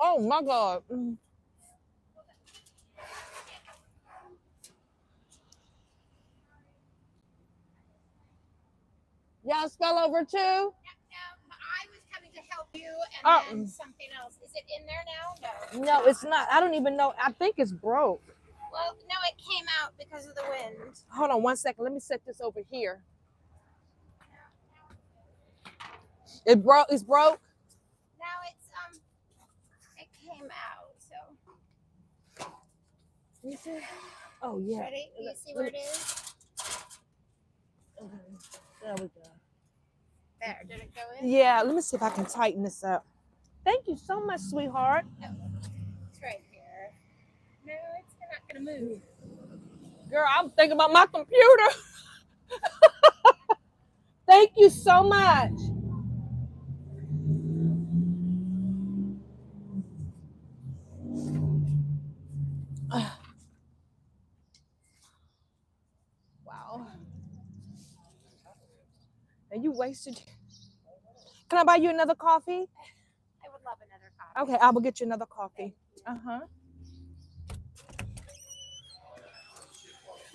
Oh my God. Y'all spell over too? No, I was coming to help you, and then something else. Is it in there now? No. No, it's not. I don't even know. I think it's broke. Well, no, it came out because of the wind. Hold on 1 second. Let me set this over here. It broke. It's broke. Now it came out. So. You see? Oh yeah. Ready? Do you see where it is? There we go. There. Did it go in? Yeah. Let me see if I can tighten this up. Thank you so much, sweetheart. No, it's right here. No, it's not gonna move. Girl, I'm thinking about my computer. Thank you so much. Wow. And you wasted. Can I buy you another coffee? I would love another coffee. Okay, I will get you another coffee.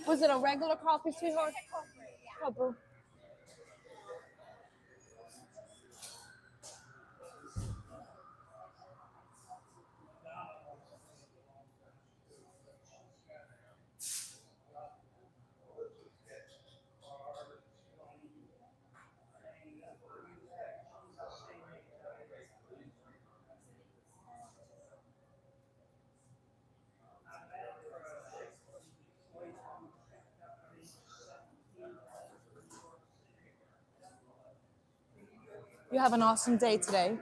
Was it a regular coffee, sweetheart? Yeah. Oh, you have an awesome day today.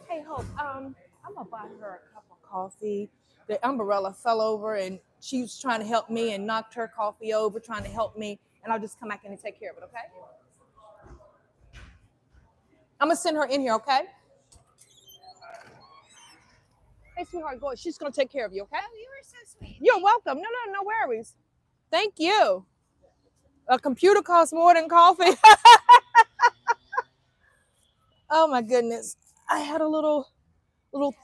Hey, Hope, I'm gonna buy her a cup of coffee. The umbrella fell over and she was trying to help me and knocked her coffee over, trying to help me, and I'll just come back in and take care of it, okay? I'm gonna send her in here, okay? Hey, sweetheart, go. She's gonna take care of you, okay? Oh, you were so sweet. You're welcome. No worries. Thank you. A computer costs more than coffee. Oh my goodness. I had a little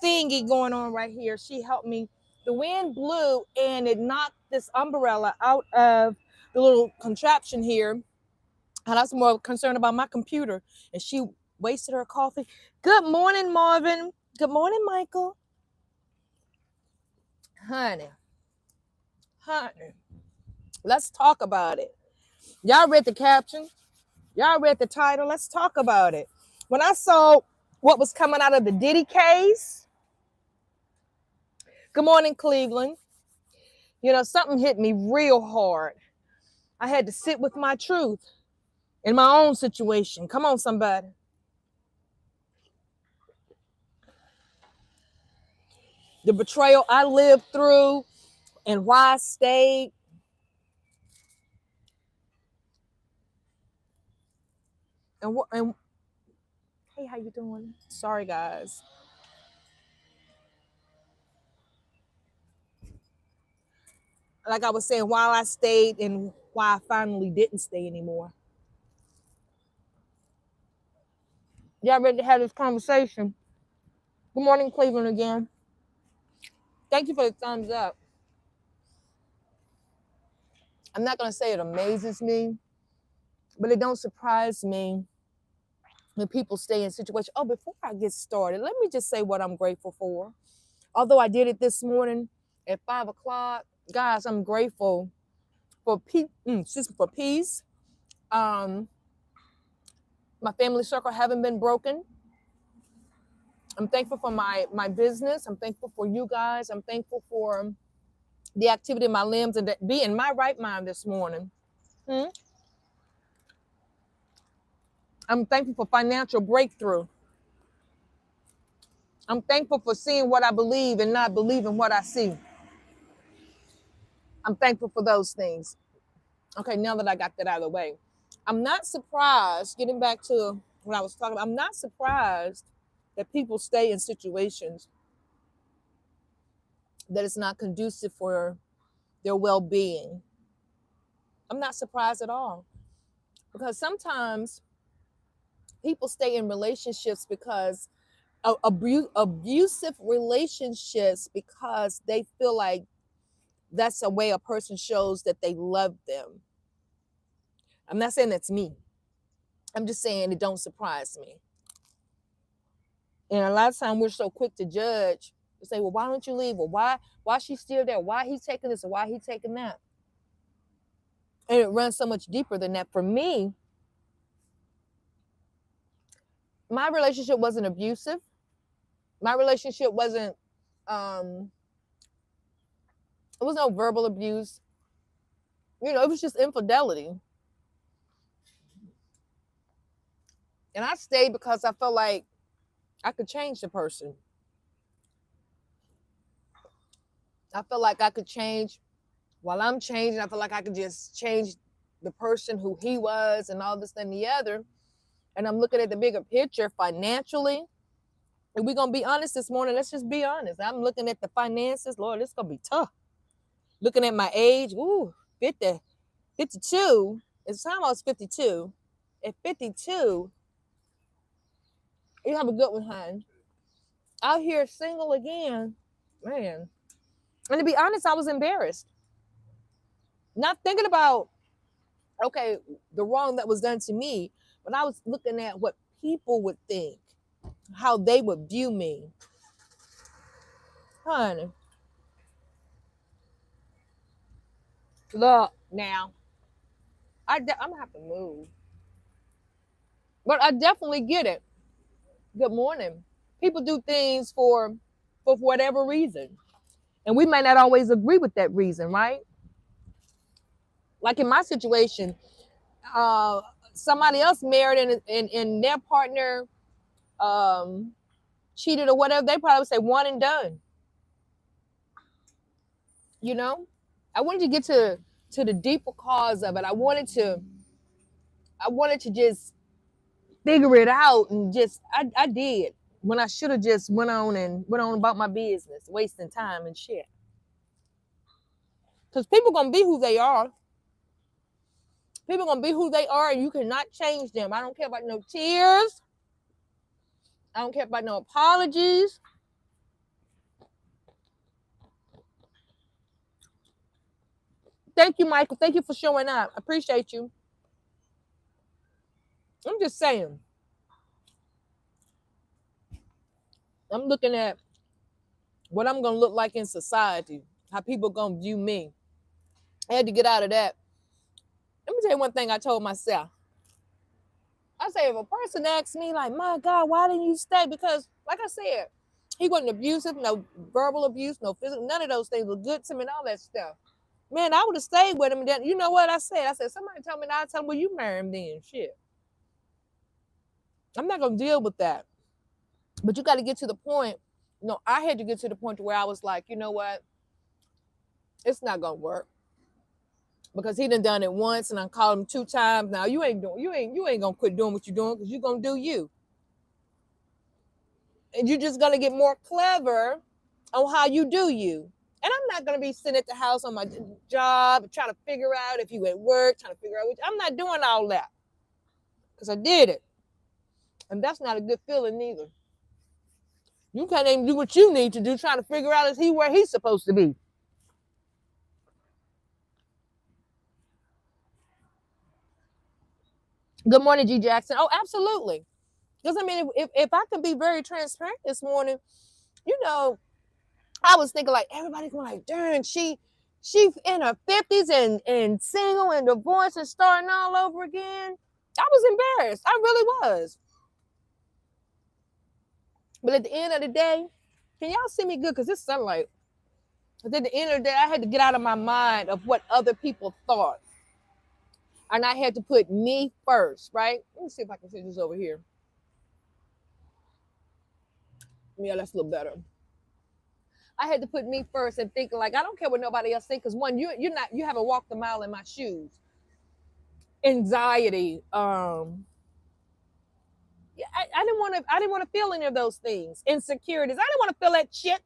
thingy going on right here. She helped me. The wind blew and it knocked this umbrella out of the little contraption here. And I was more concerned about my computer. And she wasted her coffee. Good morning, Marvin. Good morning, Michael. Honey. Let's talk about it. Y'all read the caption? Y'all read the title? Let's talk about it. When I saw what was coming out of the Diddy case, good morning, Cleveland. You know, something hit me real hard. I had to sit with my truth in my own situation. Come on, somebody. The betrayal I lived through and why I stayed. And hey, how you doing? Sorry, guys. Like I was saying, while I stayed and why I finally didn't stay anymore. Y'all ready to have this conversation? Good morning, Cleveland again. Thank you for the thumbs up. I'm not going to say it amazes me, but it don't surprise me when people stay in situations. Oh, before I get started, let me just say what I'm grateful for. Although I did it this morning at 5 o'clock, guys, I'm grateful for peace. My family circle haven't been broken. I'm thankful for my business. I'm thankful for you guys. I'm thankful for the activity of my limbs and to be in my right mind this morning. I'm thankful for financial breakthrough. I'm thankful for seeing what I believe and not believing what I see. I'm thankful for those things. Okay, now that I got that out of the way, I'm not surprised, getting back to what I was talking about, I'm not surprised that people stay in situations that it's not conducive for their well-being. I'm not surprised at all, because sometimes people stay in relationships because abusive relationships, because they feel like that's a way a person shows that they love them. I'm not saying that's me. I'm just saying it don't surprise me. And a lot of times we're so quick to judge, to say, well, why don't you leave? Well, why she's still there? Why he taking this or why he taking that? And it runs so much deeper than that. For me, my relationship wasn't abusive. My relationship wasn't, it was no verbal abuse. You know, it was just infidelity. And I stayed because I felt like I could change the person. I felt like I could change while I'm changing. I felt like I could just change the person who he was and all this and the other. And I'm looking at the bigger picture financially. And we're going to be honest this morning. Let's just be honest. I'm looking at the finances. Lord, this is going to be tough. Looking at my age. Ooh, 50, 52. It's time I was 52. At 52, you have a good one, hon. Out here single again. Man. And to be honest, I was embarrassed. Not thinking about, okay, the wrong that was done to me, but I was looking at what people would think, how they would view me. Honey, look, now, I'm going to have to move. But I definitely get it. Good morning. People do things for whatever reason. And we might not always agree with that reason, right? Like in my situation, somebody else married and their partner cheated or whatever, they probably would say one and done. You know? I wanted to get to the deeper cause of it. I wanted to just figure it out, and just I did, when I should have just went on about my business, wasting time and shit. Because people gonna be who they are. People gonna be who they are, and you cannot change them. I don't care about no tears. I don't care about no apologies. Thank you, Michael. Thank you for showing up. I appreciate you. I'm just saying. I'm looking at what I'm gonna look like in society, how people gonna view me. I had to get out of that. Let me tell you one thing I told myself. I say, if a person asks me, like, my God, why didn't you stay? Because, like I said, he wasn't abusive, no verbal abuse, no physical, none of those things were good to me and all that stuff. Man, I would have stayed with him. And then, you know what I said? I said, somebody told me that. I tell him, well, you marry him then. Shit. I'm not going to deal with that. But you got to get to the point. No, I had to get to the point to where I was like, you know what? It's not going to work. Because he done it once and I called him 2 times. Now you ain't gonna quit doing what you're doing, because you're gonna do you. And you're just gonna get more clever on how you do you. And I'm not gonna be sitting at the house on my job trying to figure out if you at work, trying to figure out I'm not doing all that. Because I did it. And that's not a good feeling either. You can't even do what you need to do, trying to figure out is he where he's supposed to be. Good morning, G Jackson. Oh, absolutely. Because I mean, if I can be very transparent this morning, you know, I was thinking like everybody's going like, darn, she in her 50s and single and divorced and starting all over again. I was embarrassed. I really was. But at the end of the day, can y'all see me good? Because it's sunlight. But at the end of the day, I had to get out of my mind of what other people thought. And I had to put me first, right? Let me see if I can see this over here. Yeah, that's a little better. I had to put me first and think like, I don't care what nobody else thinks. Because one, you haven't walked a mile in my shoes. Anxiety, yeah, I didn't want to feel any of those things. Insecurities, I didn't want to feel that shit.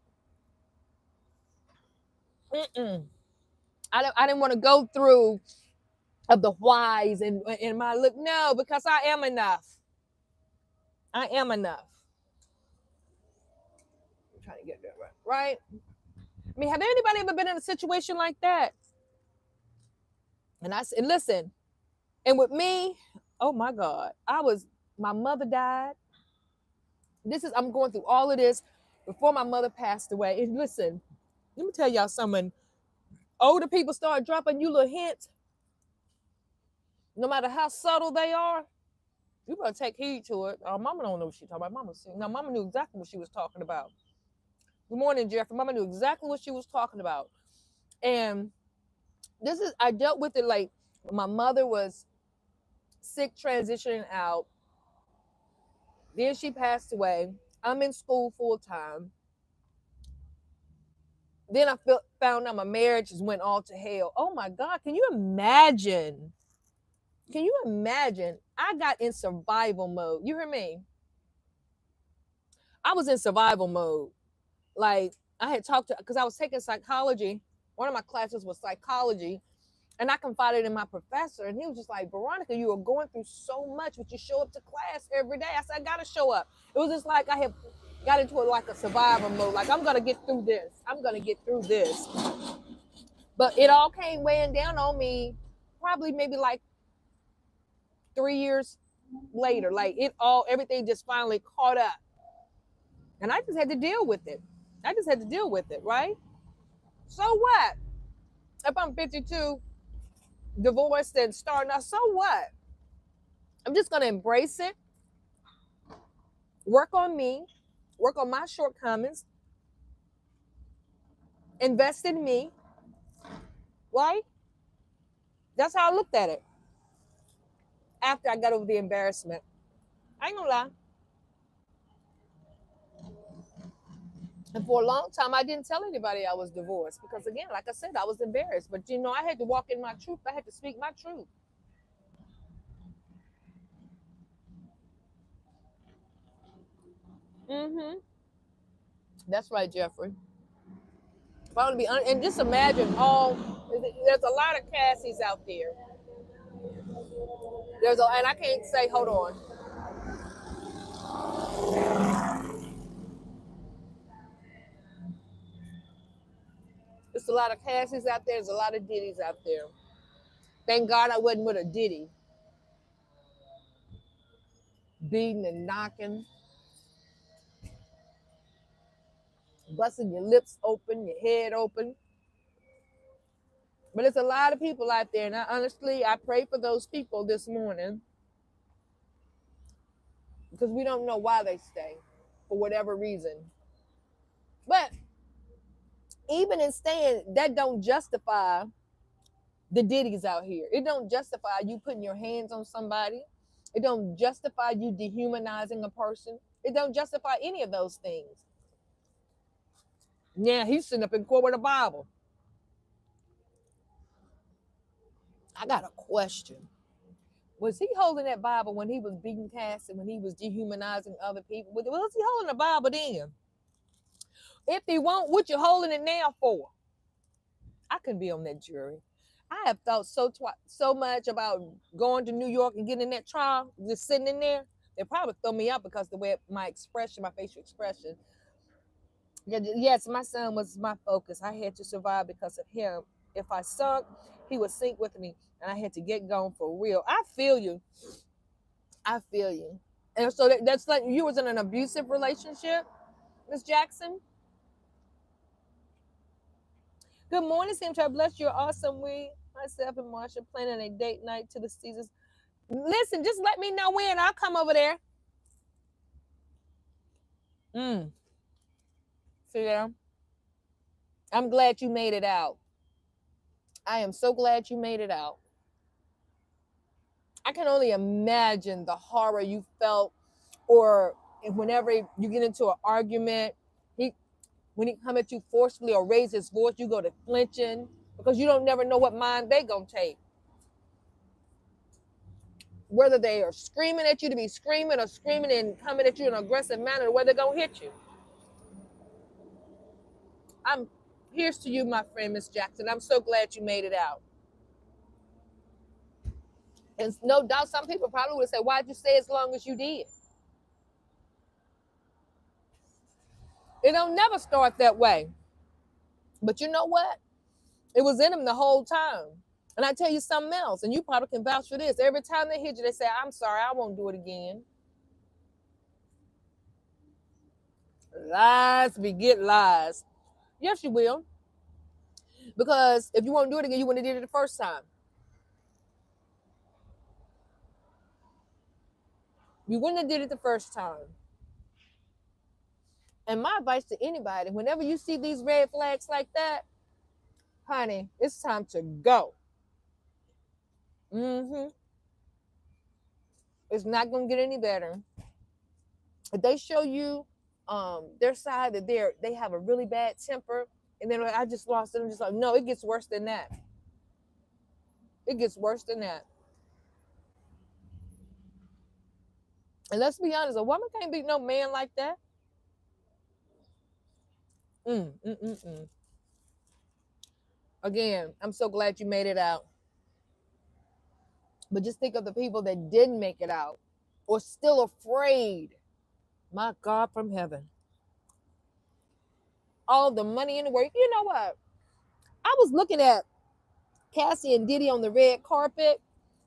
I didn't want to go through of the whys and my look. No, because I am enough. I am enough. I'm trying to get that right. I mean, have anybody ever been in a situation like that? And I said, listen, and with me, oh my God, my mother died. I'm going through all of this before my mother passed away. And listen, let me tell y'all something. Older people start dropping you little hints, no matter how subtle they are. You better take heed to it. Mama don't know what she's talking about. Mama knew exactly what she was talking about. Good morning, Jeffrey. Mama knew exactly what she was talking about. And I dealt with it like my mother was sick, transitioning out. Then she passed away. I'm in school full time. Then I found out my marriage just went all to hell. Oh my God, can you imagine? Can you imagine? I got in survival mode. You hear me? I was in survival mode. Like I had talked to, because I was taking psychology. One of my classes was psychology. And I confided in my professor, and he was just like, Veronica, you are going through so much, but you show up to class every day. I said, I got to show up. It was just like I had got into like a survival mode. Like, I'm going to get through this. I'm going to get through this. But it all came weighing down on me probably maybe like 3 years later. Like everything just finally caught up. And I just had to deal with it. Right? So what? If I'm 52, divorced and starting out, so what? I'm just going to embrace it, work on me, work on my shortcomings, invest in me, right? That's how I looked at it after I got over the embarrassment. I ain't gonna lie. And for a long time, I didn't tell anybody I was divorced because, again, like I said, I was embarrassed. But, I had to walk in my truth. I had to speak my truth. Mm-hmm. That's right, Jeffrey. If I want to be and just imagine there's a lot of Cassies out there. And I can't say, hold on. There's a lot of Cassies out there. There's a lot of Diddys out there. Thank God I wasn't with a Diddy. Beating and knocking, busting your lips open, your head open. But it's a lot of people out there. And I pray for those people this morning because we don't know why they stay for whatever reason. But even in staying, that don't justify the Diddies out here. It don't justify you putting your hands on somebody. It don't justify you dehumanizing a person. It don't justify any of those things. Yeah, he's sitting up in court with a Bible. I got a question. Was he holding that Bible when he was beating Cass and when he was dehumanizing other people? Was he holding the Bible then? If he won't, what you holding it now for? I couldn't be on that jury. I have thought so much about going to New York and getting in that trial, just sitting in there. They probably throw me out because the way my facial expression. Yes, my son was my focus. I had to survive because of him. If I sunk, he would sink with me, and I had to get going for real. I feel you. And so that's like you was in an abusive relationship, Miss Jackson. Good morning, Sam. I bless you. Awesome week. Myself and Marsha planning a date night to the Caesars. Listen, just let me know when. I'll come over there. See there? I'm glad you made it out. I am so glad you made it out. I can only imagine the horror you felt, or whenever you get into an argument, when he come at you forcefully or raise his voice, you go to flinching because you don't never know what mind they gonna take. Whether they are screaming at you to be screaming or screaming and coming at you in an aggressive manner, whether they're gonna hit you. Here's to you, my friend, Miss Jackson. I'm so glad you made it out. And no doubt some people probably would say, why'd you stay as long as you did? It don't never start that way. But you know what? It was in them the whole time. And I tell you something else, and you probably can vouch for this. Every time they hit you, they say, I'm sorry, I won't do it again. Lies beget lies. Yes, you will. Because if you won't do it again, you wouldn't have did it the first time. You wouldn't have did it the first time. And my advice to anybody, whenever you see these red flags like that, honey, it's time to go. Mm-hmm. It's not gonna get any better. If they show you their side that they have a really bad temper, and then like, I just lost it. I'm just like, no, it gets worse than that. It gets worse than that. And let's be honest, a woman can't beat no man like that. Mm. Again, I'm so glad you made it out. But just think of the people that didn't make it out or still afraid. My God from heaven. All the money in the world. You know what? I was looking at Cassie and Diddy on the red carpet,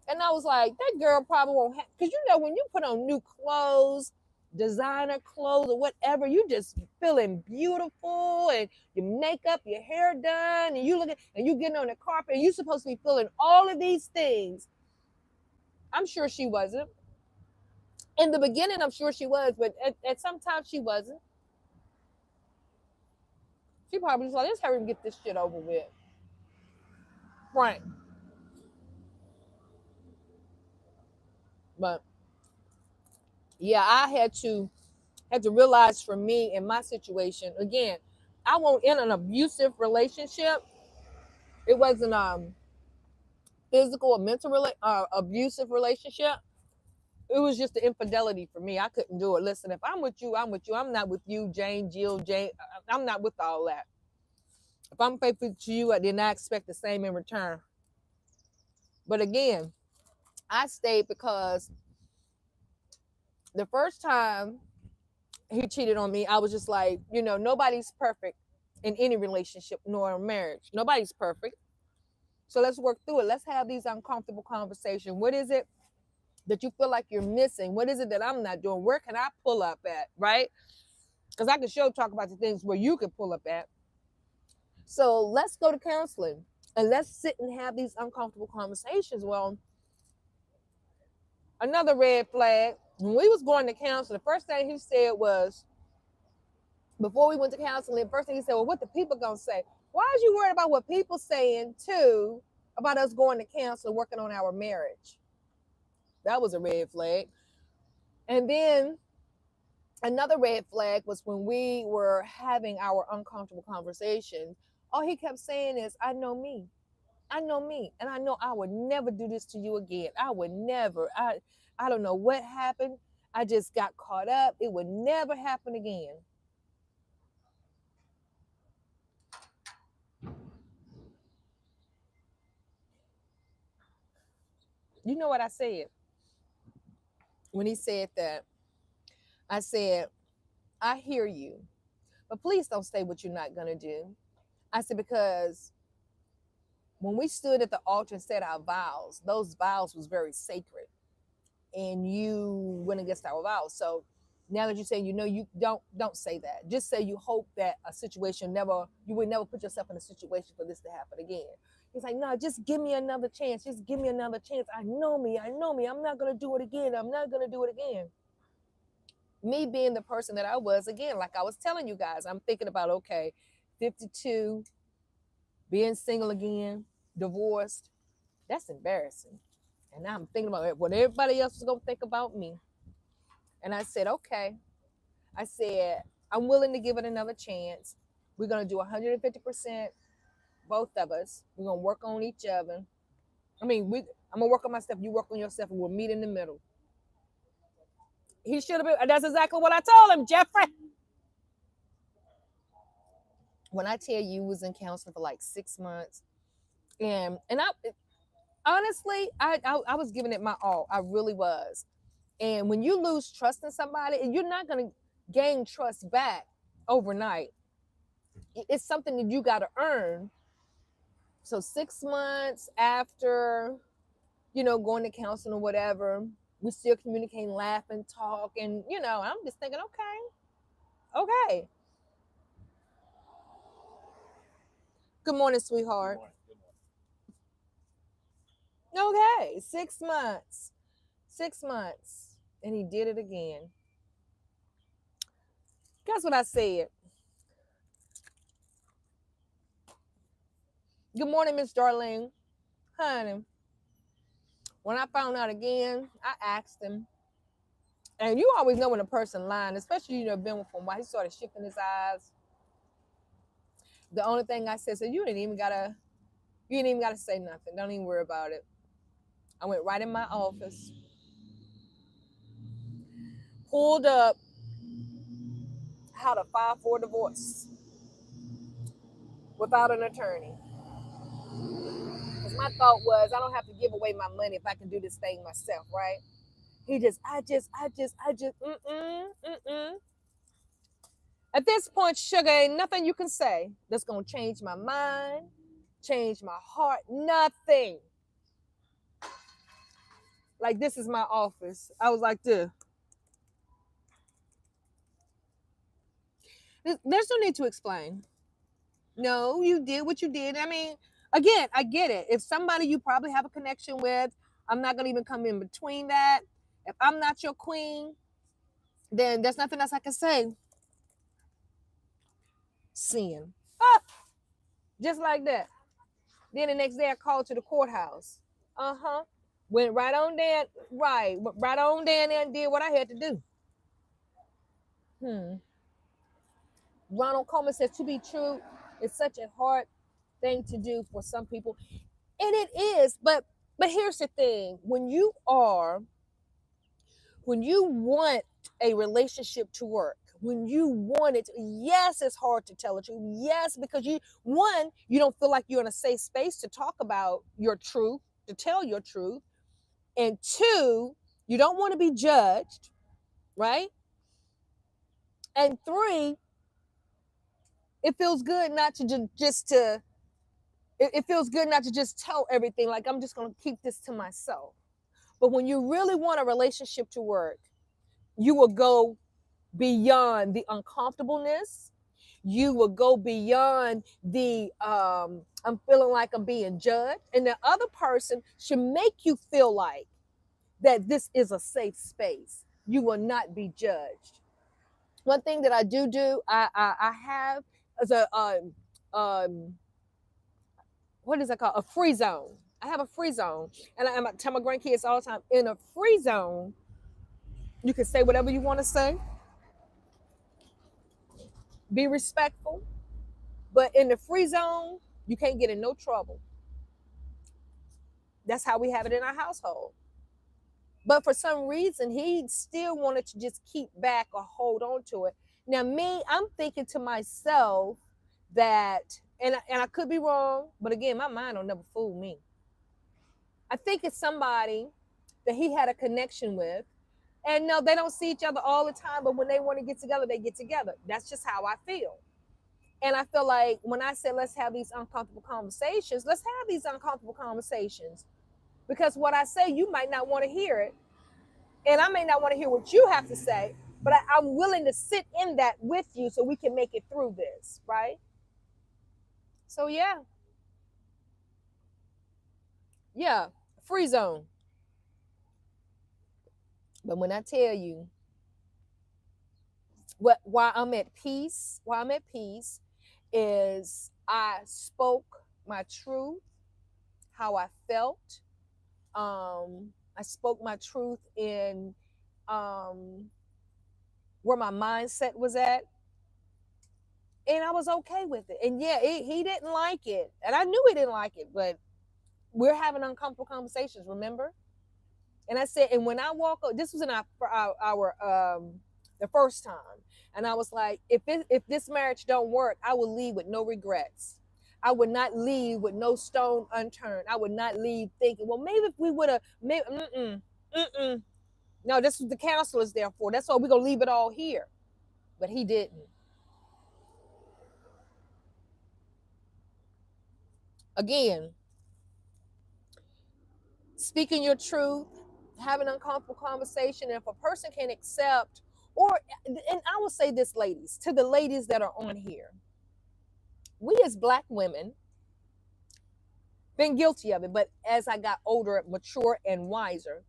and I was like, that girl probably won't have, because you know, when you put on new clothes, designer clothes or whatever, you just feeling beautiful and your makeup, your hair done, and you looking and you getting on the carpet, and you're supposed to be feeling all of these things. I'm sure she wasn't. In the beginning, I'm sure she was, but at some time she wasn't. She probably was like, let's hurry and get this shit over with. Right. But yeah, I had to realize for me in my situation, again, I won't in an abusive relationship. It wasn't physical or mental abusive relationship. It was just the infidelity for me. I couldn't do it. Listen, if I'm with you, I'm with you. I'm not with you, Jane, Jill, Jane. I'm not with all that. If I'm faithful to you, I did not expect the same in return. But again, I stayed because the first time he cheated on me, I was just like, you know, nobody's perfect in any relationship nor in marriage. Nobody's perfect. So let's work through it. Let's have these uncomfortable conversations. What is it that you feel like you're missing? What is it that I'm not doing? Where can I pull up at, right? Because I can talk about the things where you can pull up at. So let's go to counseling and let's sit and have these uncomfortable conversations. Well, another red flag, when we was going to counseling, the first thing he said was, before we went to counseling, the first thing he said, well, what the people gonna say? Why is you worried about what people saying too about us going to counseling, working on our marriage? That was a red flag. And then another red flag was when we were having our uncomfortable conversations. All he kept saying is, I know me. I know me. And I know I would never do this to you again. I would never. I don't know what happened. I just got caught up. It would never happen again. You know what I said? When he said that, I said, I hear you, but please don't say what you're not going to do. I said, because when we stood at the altar and said our vows, those vows was very sacred, and you went against our vows. So now that you say, you know, you don't say that. Just say you hope that a situation you would never put yourself in a situation for this to happen again. He's like, no, just give me another chance. Just give me another chance. I know me. I'm not going to do it again. I'm not going to do it again. Me being the person that I was, again, like I was telling you guys, I'm thinking about, okay, 52, being single again, divorced. That's embarrassing. And now I'm thinking about what everybody else is going to think about me. And I said, okay. I said, I'm willing to give it another chance. We're going to do 150%, both of us. We're going to work on each other. I'm going to work on myself. You work on yourself, and we'll meet in the middle. He should have been. That's exactly what I told him, Jeffrey. When I tell you was in counseling for like 6 months, and I honestly, I was giving it my all. I really was. And when you lose trust in somebody, and you're not going to gain trust back overnight, it's something that you got to earn. So 6 months after, going to counseling or whatever, we still communicating, laughing, talking, I'm just thinking, okay. Good morning, sweetheart. Okay, 6 months. 6 months. And he did it again. Guess what I said? Good morning, Miss Darlene. Honey, when I found out again, I asked him. And you always know when a person lying, especially been with him. Why he started shifting his eyes. The only thing I said, so you didn't even gotta say nothing. Don't even worry about it. I went right in my office, pulled up how to file for a divorce without an attorney. Because my thought was, I don't have to give away my money if I can do this thing myself, right? I just, mm-mm. At this point, sugar, ain't nothing you can say that's going to change my mind, change my heart, nothing. Like, this is my office. I was like, this. There's no need to explain. No, you did what you did. I mean, again, I get it. If somebody you probably have a connection with, I'm not going to even come in between that. If I'm not your queen, then there's nothing else I can say. Sin. Ah, just like that. Then the next day I called to the courthouse. Uh-huh. Went right on there, right. Went right on down there and did what I had to do. Ronald Coleman says, to be true, it's such a hard thing to do for some people. And it is, but here's the thing. When you want a relationship to work, when you want it, yes, it's hard to tell the truth. Yes, because you don't feel like you're in a safe space to talk about your truth, to tell your truth. And two, you don't want to be judged, right? And three, it feels good not to it feels good not to just tell everything, like I'm just going to keep this to myself. But when you really want a relationship to work, you will go beyond the uncomfortableness. You will go beyond the I'm feeling like I'm being judged. And the other person should make you feel like that this is a safe space. You will not be judged. One thing that I do, I have as a what is that called? A free zone. I have a free zone, and I tell my grandkids all the time. In a free zone, you can say whatever you want to say, be respectful, but in the free zone, you can't get in no trouble. That's how we have it in our household. But for some reason, he still wanted to just keep back or hold on to it. Now, me, I'm thinking to myself that, and I could be wrong, but again, my mind will never fool me. I think it's somebody that he had a connection with. And no, they don't see each other all the time, but when they want to get together, they get together. That's just how I feel. And I feel like when I said, let's have these uncomfortable conversations, let's have these uncomfortable conversations. Because what I say, you might not want to hear it. And I may not want to hear what you have to say, but I'm willing to sit in that with you so we can make it through this, right? So yeah, free zone. But when I tell you why I'm at peace is I spoke my truth, how I felt. I spoke my truth in where my mindset was at, and I was okay with it. And yeah, he didn't like it, and I knew he didn't like it, but we're having uncomfortable conversations, remember? And I said, and when I walk up, this was in our the first time. And I was like, if this marriage don't work, I will leave with no regrets. I would not leave with no stone unturned. I would not leave thinking, well, maybe if we would have, maybe, no, this is the counselor is there for. That's why we're going to leave it all here. But he didn't. Again, speaking your truth, having an uncomfortable conversation. And if a person can accept, and I will say this, ladies, to the ladies that are on here, we as Black women, been guilty of it, but as I got older, mature, and wiser,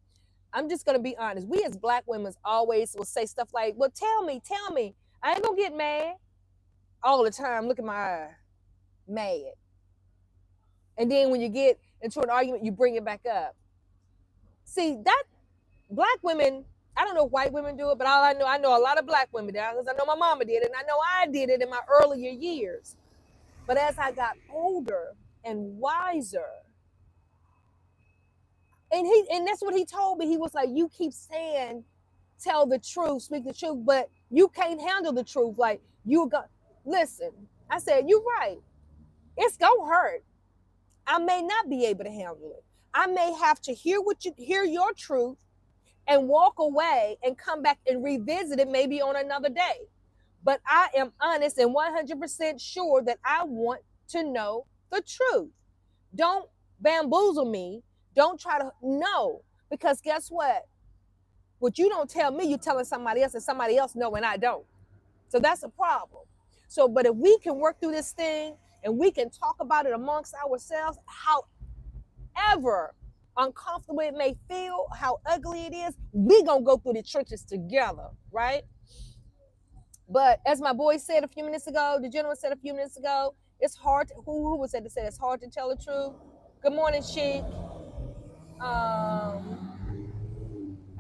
I'm just going to be honest. We as Black women always will say stuff like, well, tell me. I ain't going to get mad all the time. Look at my eye. Mad. And then when you get into an argument, you bring it back up. See, that Black women, I don't know if white women do it, but all I know a lot of Black women do, because I know my mama did it, and I know I did it in my earlier years. But as I got older and wiser, and that's what he told me. He was like, you keep saying, tell the truth, speak the truth, but you can't handle the truth. Like, you got, listen, I said, you're right. It's gonna hurt. I may not be able to handle it. I may have to hear your truth and walk away and come back and revisit it maybe on another day. But I am honest and 100% sure that I want to know the truth. Don't bamboozle me. Don't try to know, because guess what? What you don't tell me, you're telling somebody else, and somebody else know and I don't. So that's a problem. So, but if we can work through this thing and we can talk about it amongst ourselves, however uncomfortable it may feel, how ugly it is, we gonna go through the trenches together, right? But as my boy said a few minutes ago, the gentleman said a few minutes ago, it's hard to, who was it that said it's hard to tell the truth? Good morning, Sheik. I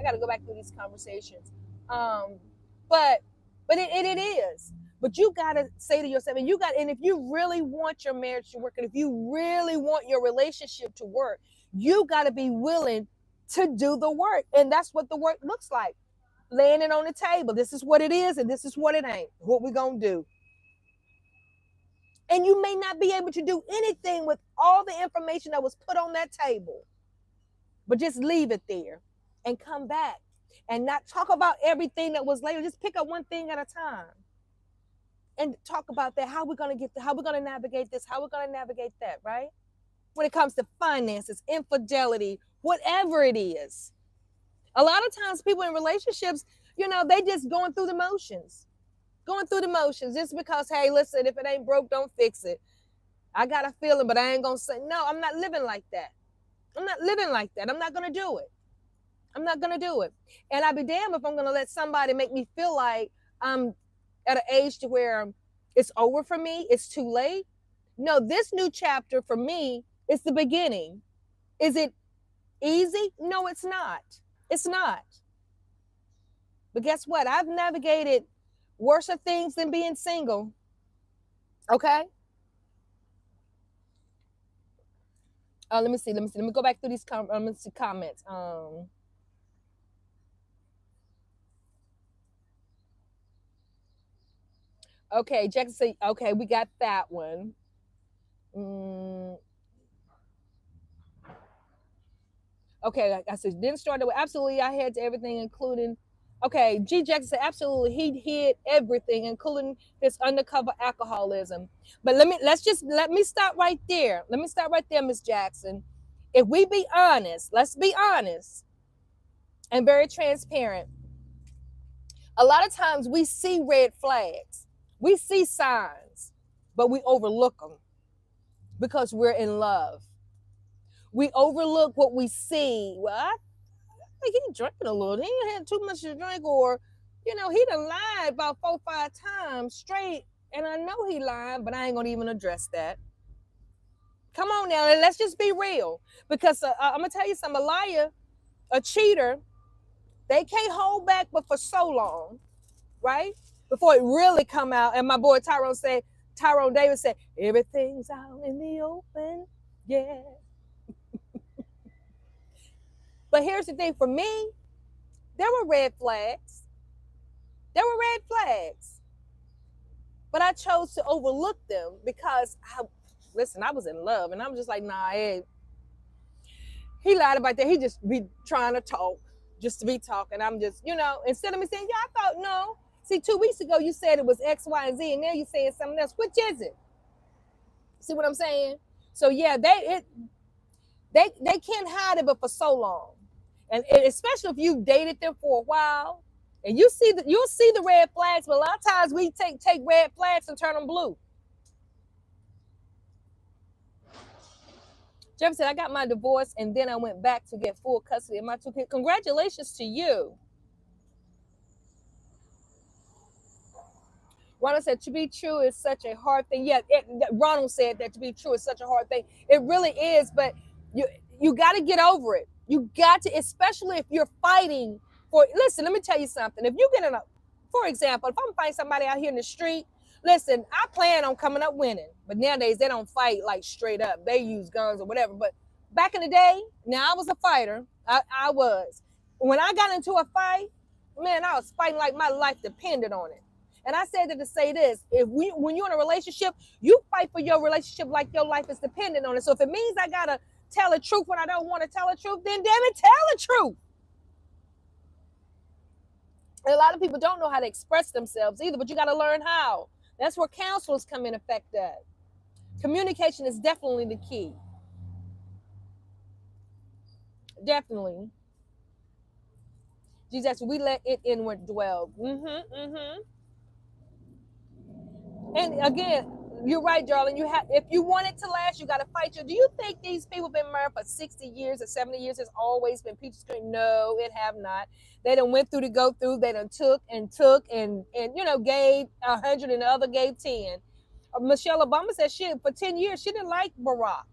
got to go back through these conversations. But it is. But you got to say to yourself, and if you really want your marriage to work, and if you really want your relationship to work, you got to be willing to do the work. And that's what the work looks like. Laying it on the table. This is what it is, and this is what it ain't. What we going to do. And you may not be able to do anything with all the information that was put on that table, but just leave it there and come back and not talk about everything that was later. Just pick up one thing at a time and talk about that. How we're going to navigate this, how we're going to navigate that, right? When it comes to finances, infidelity, whatever it is. A lot of times people in relationships, they just going through the motions just because, hey, listen, if it ain't broke, don't fix it. I got a feeling, but I ain't going to say, no, I'm not living like that. I'm not going to do it. I'm not going to do it. And I'd be damned if I'm going to let somebody make me feel like I'm at an age to where it's over for me. It's too late. No, this new chapter for me is the beginning. Is it easy? No, it's not. It's not. But guess what? I've navigated worse things than being single. Okay? Let me see. Let me go back through these comments. Okay, Jackson said, okay, we got that one. Okay, like I said, didn't start with absolutely. I had to everything, including. Okay, G. Jackson said absolutely. He hid everything, including his undercover alcoholism. But let me stop right there. Let me stop right there, Miss Jackson. If we be honest, let's be honest and very transparent. A lot of times we see red flags, we see signs, but we overlook them because we're in love. We overlook what we see. Well, I think he drinking a little. He ain't had too much to drink, or, he done lied about 4 or 5 times straight, and I know he lied, but I ain't gonna even address that. Come on now, let's just be real. Because I'm gonna tell you something, a liar, a cheater, they can't hold back but for so long, right? Before it really come out. And my boy Tyrone Davis said, everything's out in the open, yeah. But here's the thing, for me, there were red flags. There were red flags, but I chose to overlook them because I was in love, and I'm just like, nah, he lied about that. He just be trying to talk, just to be talking. I'm just, instead of me saying, yeah, I thought no. See, 2 weeks ago you said it was X, Y, and Z, and now you're saying something else. Which is it? See what I'm saying? So yeah, they can't hide it, but for so long, and especially if you dated them for a while, and you'll see the red flags, but a lot of times we take red flags and turn them blue. Jeff said, I got my divorce and then I went back to get full custody of my 2 kids. Congratulations to you. Ronald said, to be true is such a hard thing. Yeah, Ronald said that to be true is such a hard thing. It really is, but you got to get over it. You got to, especially if you're fighting for, listen, let me tell you something. If you get in a, for example, if I'm fighting somebody out here in the street, listen, I plan on coming up winning, but nowadays they don't fight like straight up. They use guns or whatever. But back in the day, now I was a fighter. I was. When I got into a fight, man, I was fighting like my life depended on it. And I said that to say this: when you're in a relationship, you fight for your relationship like your life is dependent on it. So if it means I gotta tell the truth when I don't want to tell the truth, then damn it, tell the truth. And a lot of people don't know how to express themselves either, but you got to learn how. That's where counselors come in effect at. Communication is definitely the key. Definitely. Jesus, we let it inward dwell. And again, you're right, darling. If you want it to last, you got to fight. Do you think these people been married for 60 years or 70 years has always been peaches cream? No, it have not. They done went through to go through. They done took and gave 100 and the other gave 10. Michelle Obama said for 10 years she didn't like Barack.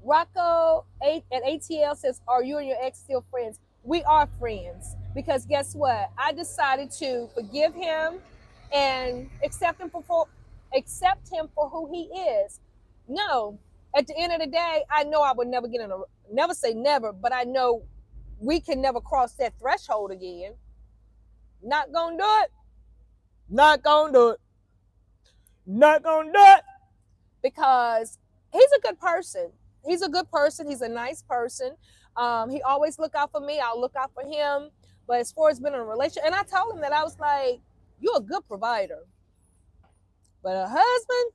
Rocco at ATL says, are you and your ex still friends? We are friends because guess what? I decided to forgive him and accept him for who he is. No, at the end of the day, I know I would never never say never, but I know we can never cross that threshold again. Not gonna do it. Not gonna do it. Not gonna do it. Because he's a good person. He's a good person. He's a nice person. He always look out for me. I'll look out for him. But as far as being in a relationship, and I told him that I was like, you're a good provider. But a husband,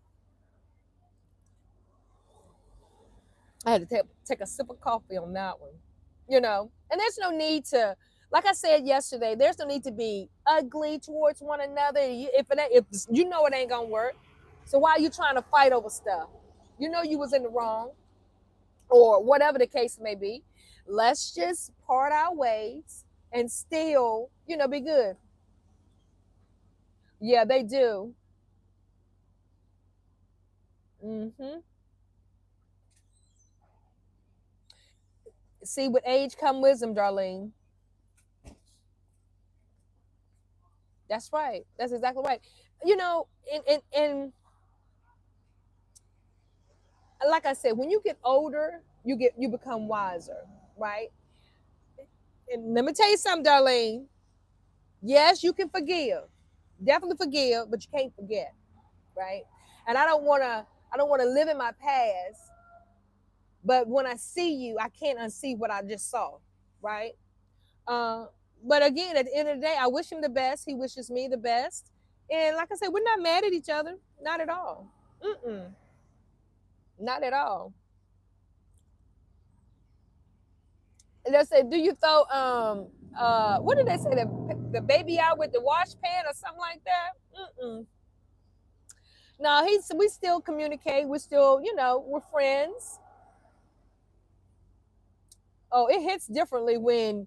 I had to take a sip of coffee on that one. And there's no need to, like I said yesterday, there's no need to be ugly towards one another. If you know it ain't gonna work, so why are you trying to fight over stuff? You know you was in the wrong, or whatever the case may be. Let's just part our ways and still, be good. Yeah, they do. See, with age come wisdom, Darlene. That's right. That's exactly right. And like I said, when you get older, you become wiser, right? And let me tell you something, Darlene. Yes, you can forgive. Definitely forgive, but you can't forget, right? And I don't want to live in my past, but when I see you, I can't unsee what I just saw, right? Uh, but again, at the end of the day, I wish him the best. He wishes me the best. And like I said, we're not mad at each other. Not at all. Mm-mm. Not at all. And they say, do you throw what did they say, the baby out with the wash pan or something like that? Mm-mm. No, we still communicate. We're still, we're friends. Oh, it hits differently when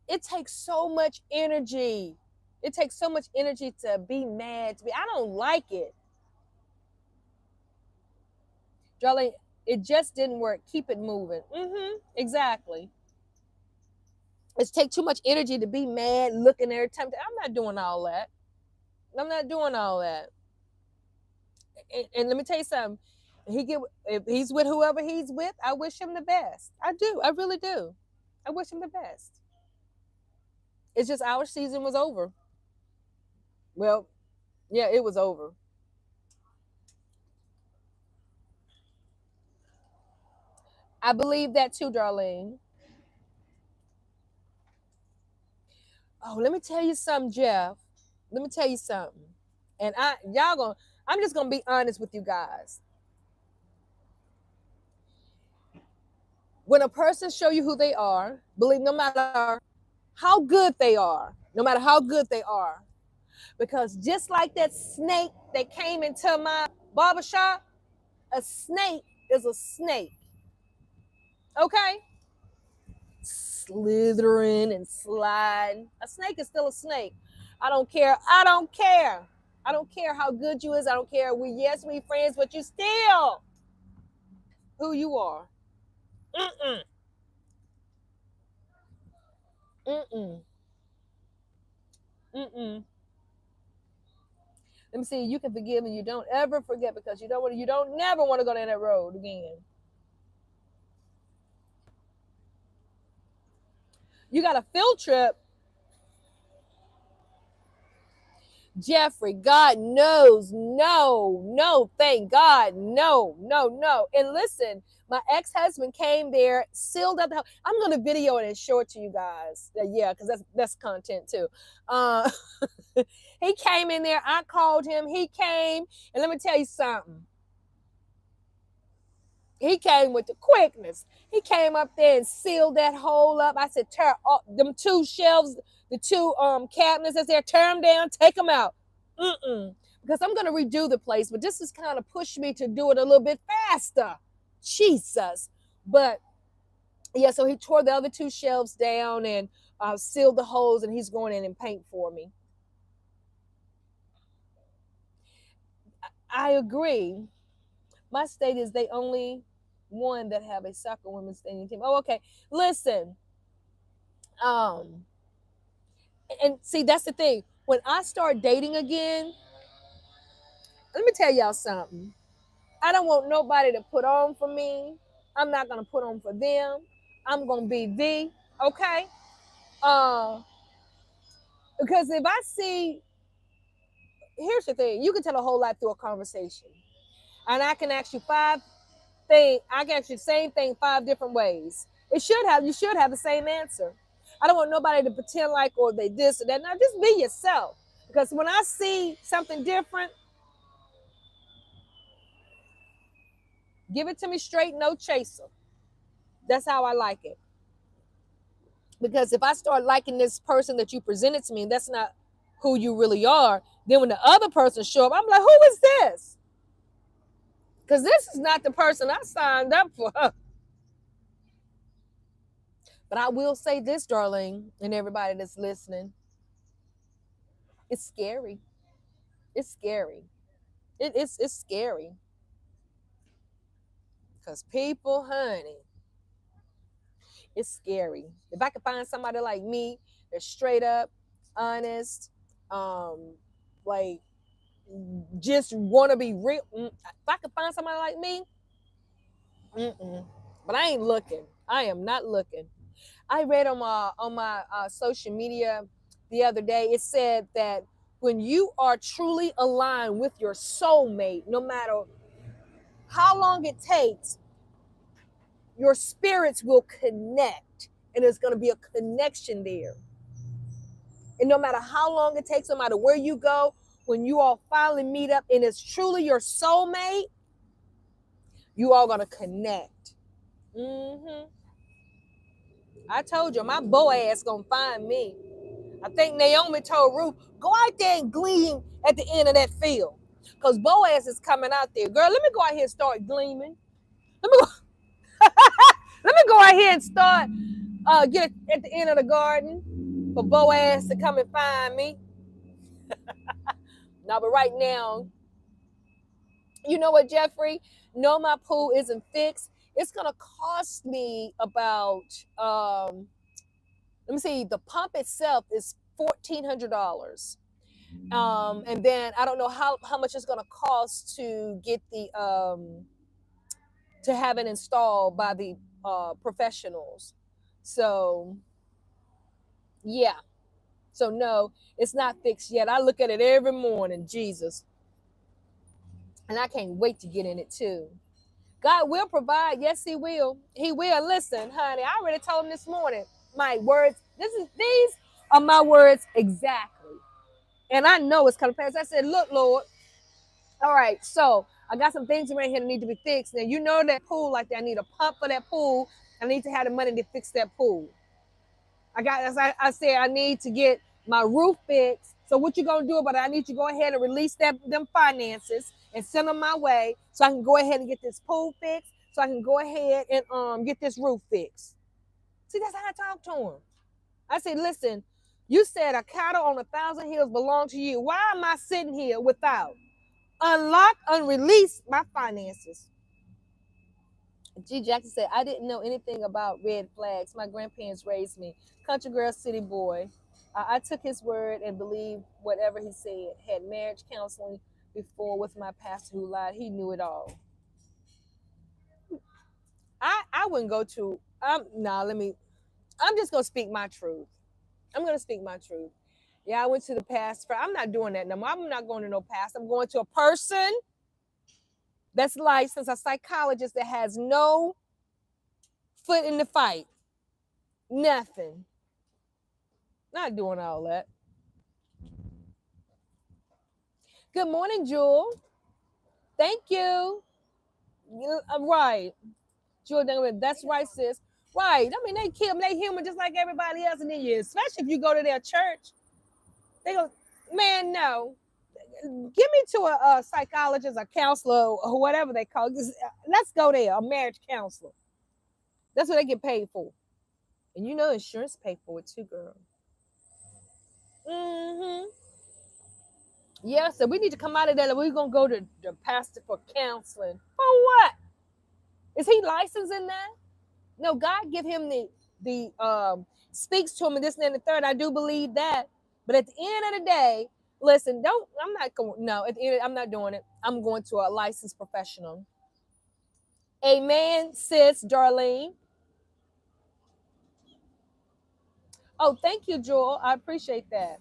it takes so much energy. It takes so much energy to be mad. I don't like it. Darling, it just didn't work. Keep it moving. Exactly. It's take too much energy to be mad, looking every time. I'm not doing all that. I'm not doing all that. And let me tell you something. If he's with whoever he's with, I wish him the best. I do. I really do. I wish him the best. It's just our season was over. Well, yeah, it was over. I believe that too, Darlene. Oh, let me tell you something, Jeff. Let me tell you something. And I'm just gonna be honest with you guys. When a person show you who they are, believe no matter how good they are, no matter how good they are, because just like that snake that came into my barbershop, a snake is a snake. Okay? Slithering and sliding. A snake is still a snake. I don't care. I don't care. I don't care how good you is. I don't care. We friends, but you still who you are. Mm-mm. Mm-mm. Mm-mm. Let me see. You can forgive and you don't ever forget because you don't never want to go down that road again. You got a field trip. Jeffrey, God knows, no, no, thank God, no, no, no. And listen, my ex-husband came there, sealed up the house. I'm gonna video it and show it to you guys. Yeah, because that's content too. Uh, he came in there. I called him. He came, and let me tell you something. He came with the quickness. He came up there and sealed that hole up. I said, tear up them two shelves, the two cabinets that's there, tear them down, take them out. Mm-mm. Because I'm gonna redo the place, but this has kind of pushed me to do it a little bit faster. Jesus. But yeah, so he tore the other two shelves down and sealed the holes, and he's going in and paint for me. I agree. My state is the only one that have a soccer women's standing team. Oh, okay. Listen, um, and see that's the thing. When I start dating again, let me tell y'all something. I don't want nobody to put on for me. I'm not gonna put on for them. I'm gonna be the okay. Uh, because if I see, here's the thing: you can tell a whole lot through a conversation, and I can ask you five thing. I can ask you the same thing five different ways. You should have the same answer. I don't want nobody to pretend like or they this or that. Now just be yourself. Because when I see something different, give it to me straight, no chaser. That's how I like it. Because if I start liking this person that you presented to me, and that's not who you really are, then when the other person show up, I'm like, who is this? Because this is not the person I signed up for. But I will say this, darling, and everybody that's listening, it's scary. It's scary. It's scary. Because people, honey, it's scary. If I could find somebody like me that's straight up, honest, um, like just want to be real. If I could find somebody like me, mm-mm. But I ain't looking. I am not looking. I read on my social media the other day. It said that when you are truly aligned with your soulmate, no matter how long it takes, your spirits will connect, and there's going to be a connection there. And no matter how long it takes, no matter where you go, when you all finally meet up and it's truly your soulmate, you all going to connect. Mm-hmm. I told you, my boy ass going to find me. I think Naomi told Ruth, go out there and glean at the end of that field. Because Boaz is coming out there. Girl, let me go out here and start gleaming. Let me go, let me go out here and start get at the end of the garden for Boaz to come and find me. No, but right now, you know what, Jeffrey? No, my pool isn't fixed. It's gonna cost me about let me see, the pump itself is $1,400. And then I don't know how much it's gonna cost to get the to have it installed by the professionals. So yeah. So no, it's not fixed yet. I look at it every morning, Jesus. And I can't wait to get in it too. God will provide. Yes, He will. He will. Listen, honey, I already told him this morning. My words, these are my words exactly. And I know it's coming past. I said, look, Lord, all right, so I got some things around here that need to be fixed. Now, you know that pool like that. I need a pump for that pool. I need to have the money to fix that pool. As I said, I need to get my roof fixed. So what you gonna do about it? I need to go ahead and release them finances and send them my way so I can go ahead and get this pool fixed. So I can go ahead and get this roof fixed. See, that's how I talk to him. I said, listen, you said a cattle on 1,000 hills belong to you. Why am I sitting here without? Unlock, unrelease my finances. G. Jackson said, I didn't know anything about red flags. My grandparents raised me. Country girl, city boy. I took his word and believed whatever he said. Had marriage counseling before with my pastor who lied. He knew it all. I wouldn't go to, I'm just going to speak my truth. I'm going to speak my truth. Yeah, I went to the pastor. I'm not doing that no more. I'm not going to no pastor. I'm going to a person that's licensed, a psychologist that has no foot in the fight. Nothing. Not doing all that. Good morning, Jewel. Thank you. Right. Jewel, that's right, sis. Right. I mean, they kill them. They human just like everybody else in the year. Especially if you go to their church. They go, man, no. Give me to a psychologist, a counselor, or whatever they call it. Let's go there, a marriage counselor. That's what they get paid for. And you know insurance paid for it too, girl. Mm-hmm. Yeah, so we need to come out of that. We're going to go to the pastor for counseling. For what? Is he licensed in that? No, God give him the speaks to him and this and the third. I do believe that. But at the end of the day, listen, I'm not going, no, at the end, I'm not doing it. I'm going to a licensed professional. Amen, sis, Darlene. Oh, thank you, Joel. I appreciate that.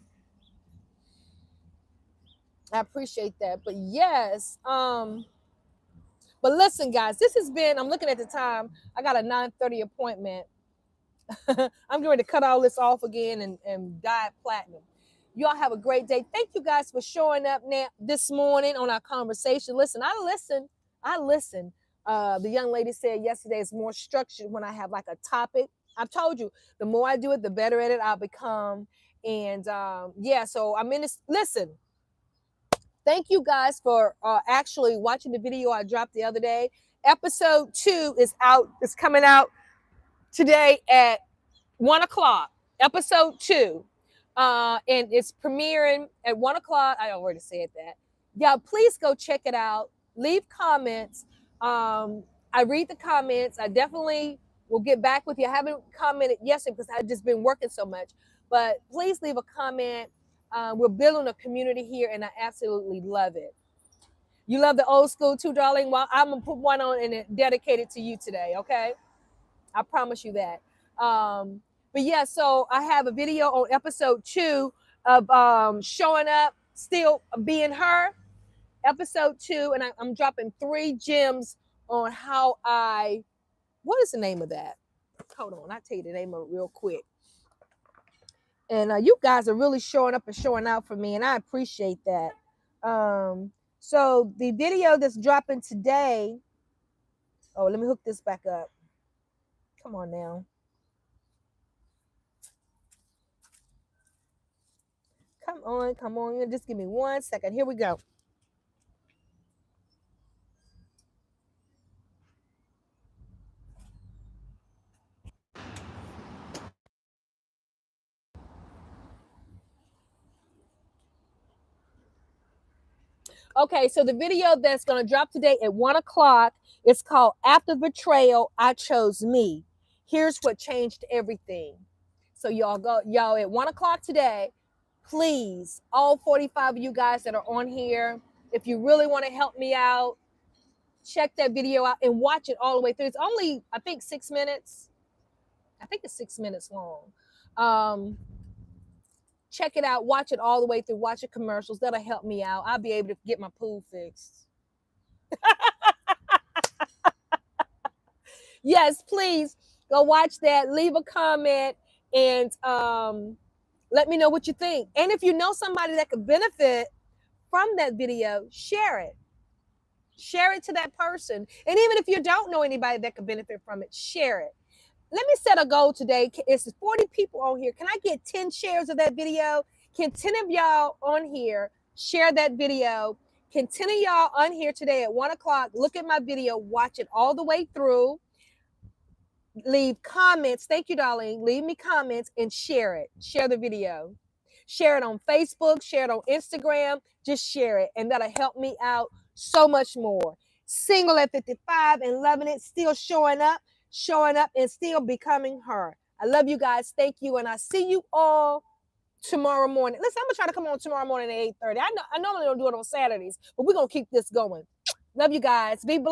I appreciate that. But yes, but listen, guys, this has been, I'm looking at the time. I got a 9:30 appointment. I'm going to cut all this off again and die platinum. You all have a great day. Thank you guys for showing up now this morning on our conversation. Listen, I listen. I listen. The young lady said yesterday it's more structured when I have like a topic. I've told you, the more I do it, the better at it I'll become. And yeah, so I'm in this. Listen, thank you guys for actually watching the video I dropped the other day. Episode 2 is out. It's coming out today at 1:00, episode 2. And it's premiering at 1:00. I already said that. Yeah, please go check it out. Leave comments. I read the comments. I definitely will get back with you. I haven't commented yesterday because I've just been working so much. But please leave a comment. We're building a community here, and I absolutely love it. You love the old school too, darling? Well, I'm going to put one on and dedicate it to you today, okay? I promise you that. But yeah, so I have a video on episode 2 of showing up, still being her. Episode 2, and I'm dropping 3 gems on how what is the name of that? Hold on, I'll tell you the name of it real quick. And you guys are really showing up and showing out for me, and I appreciate that. So the video that's dropping today, oh, let me hook this back up. Come on now. Come on. Just give me 1 second. Here we go. Okay, so the video that's going to drop today at 1:00, it's called After Betrayal, I Chose Me. Here's what changed everything. So y'all at 1:00 today, please, all 45 of you guys that are on here, if you really want to help me out, check that video out and watch it all the way through. It's only, I think, 6 minutes. I think it's 6 minutes long. Check it out. Watch it all the way through. Watch the commercials. That'll help me out. I'll be able to get my pool fixed. Yes, please go watch that. Leave a comment and let me know what you think. And if you know somebody that could benefit from that video, share it. Share it to that person. And even if you don't know anybody that could benefit from it, share it. Let me set a goal today. It's 40 people on here. Can I get 10 shares of that video? Can 10 of y'all on here share that video? Can 10 of y'all on here today at 1 o'clock look at my video, watch it all the way through, leave comments. Thank you, darling. Leave me comments and share it. Share the video. Share it on Facebook, share it on Instagram. Just share it, and that'll help me out so much more. Single at 55 and loving it, still showing up and still becoming her. I love you guys. Thank you, and I see you all tomorrow morning. Listen, I'm gonna try to come on tomorrow morning at 8:30. I normally don't do it on Saturdays, but we're gonna keep this going. Love you guys. Be blessed.